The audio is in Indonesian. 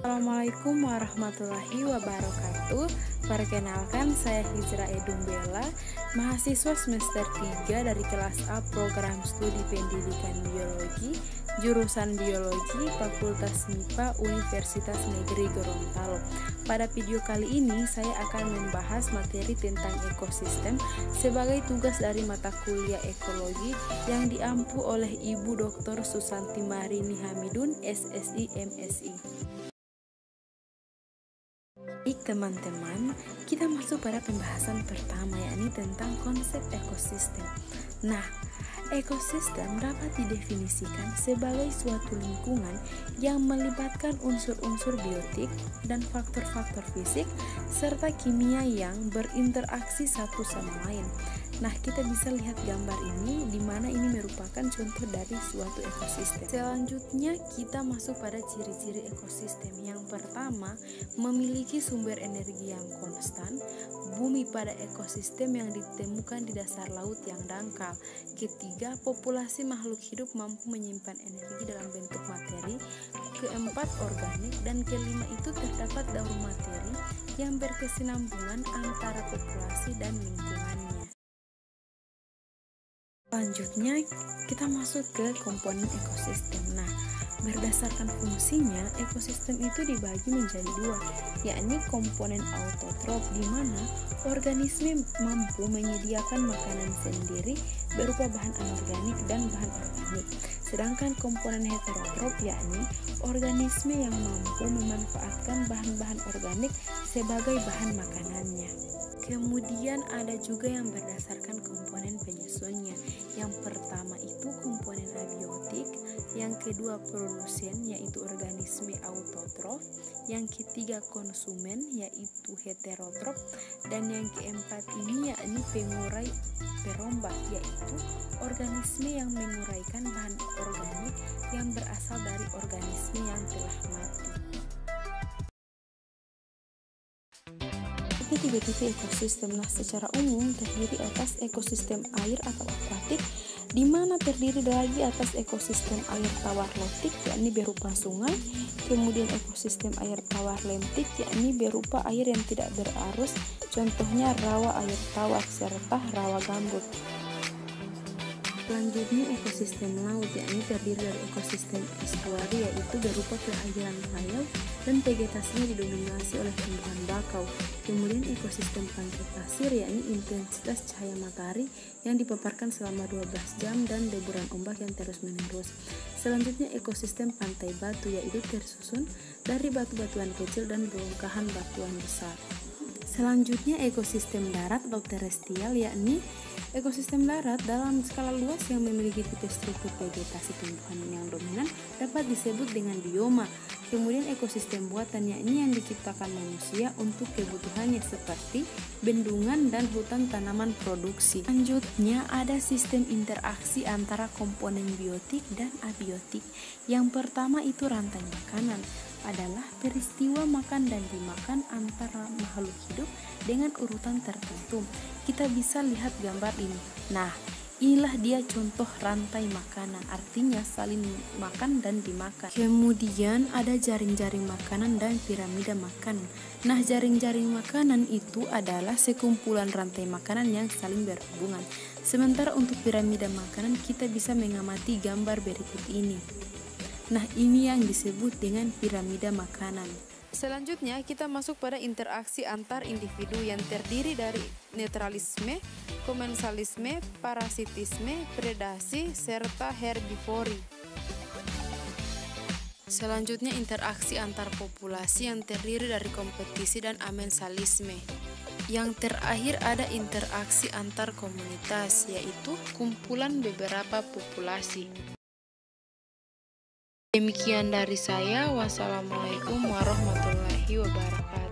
Assalamualaikum warahmatullahi wabarakatuh. Perkenalkan, saya Hijrah Edumbela, mahasiswa semester 3 dari kelas A program studi pendidikan biologi, jurusan biologi, Fakultas MIPA Universitas Negeri Gorontalo. Pada video kali ini, saya akan membahas materi tentang ekosistem sebagai tugas dari mata kuliah ekologi yang diampu oleh Ibu Dr. Susanti Marini Hamidun, SSI MSI. Baik teman-teman, kita masuk pada pembahasan pertama, yakni tentang konsep ekosistem. Nah, ekosistem dapat didefinisikan sebagai suatu lingkungan yang melibatkan unsur-unsur biotik dan faktor-faktor fisik serta kimia yang berinteraksi satu sama lain. Nah, kita bisa lihat gambar ini di mana ini merupakan contoh dari suatu ekosistem. Selanjutnya, kita masuk pada ciri-ciri ekosistem. Yang pertama, memiliki sumber energi yang konstan. Bumi pada ekosistem yang ditemukan di dasar laut yang dangkal. Ketiga, populasi makhluk hidup mampu menyimpan energi dalam bentuk materi. Keempat, organik. Dan kelima itu terdapat daur materi yang berkesinambungan antara populasi dan lingkungannya. Selanjutnya, kita masuk ke komponen ekosistem. Nah, berdasarkan fungsinya, ekosistem itu dibagi menjadi dua, yakni komponen autotrof, di mana organisme mampu menyediakan makanan sendiri berupa bahan anorganik dan bahan organik. Sedangkan komponen heterotrof, yakni organisme yang mampu memanfaatkan bahan-bahan organik sebagai bahan makanannya. Kemudian ada juga yang berdasarkan komponen penyusunnya. Yang pertama itu komponen abiotik, yang kedua produsen yaitu organisme autotrof, yang ketiga konsumen yaitu heterotrof, dan yang keempat ini yakni pengurai perombak yaitu organisme yang menguraikan bahan organik yang berasal dari organisme yang telah mati. Tipe-tipe ekosistem. Nah, secara umum terdiri atas ekosistem air atau akuatik, di mana terdiri lagi atas ekosistem air tawar lautik yakni berupa sungai, kemudian ekosistem air tawar lentik yakni berupa air yang tidak berarus, contohnya rawa air tawar serta rawa gambut. Selanjutnya ekosistem laut, yakni terdiri dari ekosistem estuari yaitu berupa perairan laut dan vegetasinya didominasi oleh tumbuhan bakau. Kemudian ekosistem pantai pasir yakni intensitas cahaya matahari yang dipaparkan selama 12 jam dan deburan ombak yang terus-menerus. Selanjutnya ekosistem pantai batu yaitu tersusun dari batu-batuan kecil dan bongkahan batuan besar. Selanjutnya ekosistem darat atau terestrial, yakni ekosistem darat dalam skala luas yang memiliki tipe struktur vegetasi tumbuhan yang dominan dapat disebut dengan bioma. Kemudian ekosistem buatan yakni yang diciptakan manusia untuk kebutuhannya seperti bendungan dan hutan tanaman produksi. Selanjutnya ada sistem interaksi antara komponen biotik dan abiotik. Yang pertama itu rantai makanan, adalah peristiwa makan dan dimakan antara makhluk hidup dengan urutan tertentu. Kita bisa lihat gambar ini. Nah, inilah dia contoh rantai makanan, artinya saling makan dan dimakan. Kemudian ada jaring-jaring makanan dan piramida makanan. Nah, jaring-jaring makanan itu adalah sekumpulan rantai makanan yang saling berhubungan. Sementara untuk piramida makanan kita bisa mengamati gambar berikut ini. Nah, ini yang disebut dengan piramida makanan. Selanjutnya kita masuk pada interaksi antar individu yang terdiri dari netralisme, komensalisme, parasitisme, predasi, serta herbivori. Selanjutnya interaksi antar populasi yang terdiri dari kompetisi dan amensalisme. Yang terakhir ada interaksi antar komunitas, yaitu kumpulan beberapa populasi. Demikian dari saya. Wassalamualaikum warahmatullahi wabarakatuh.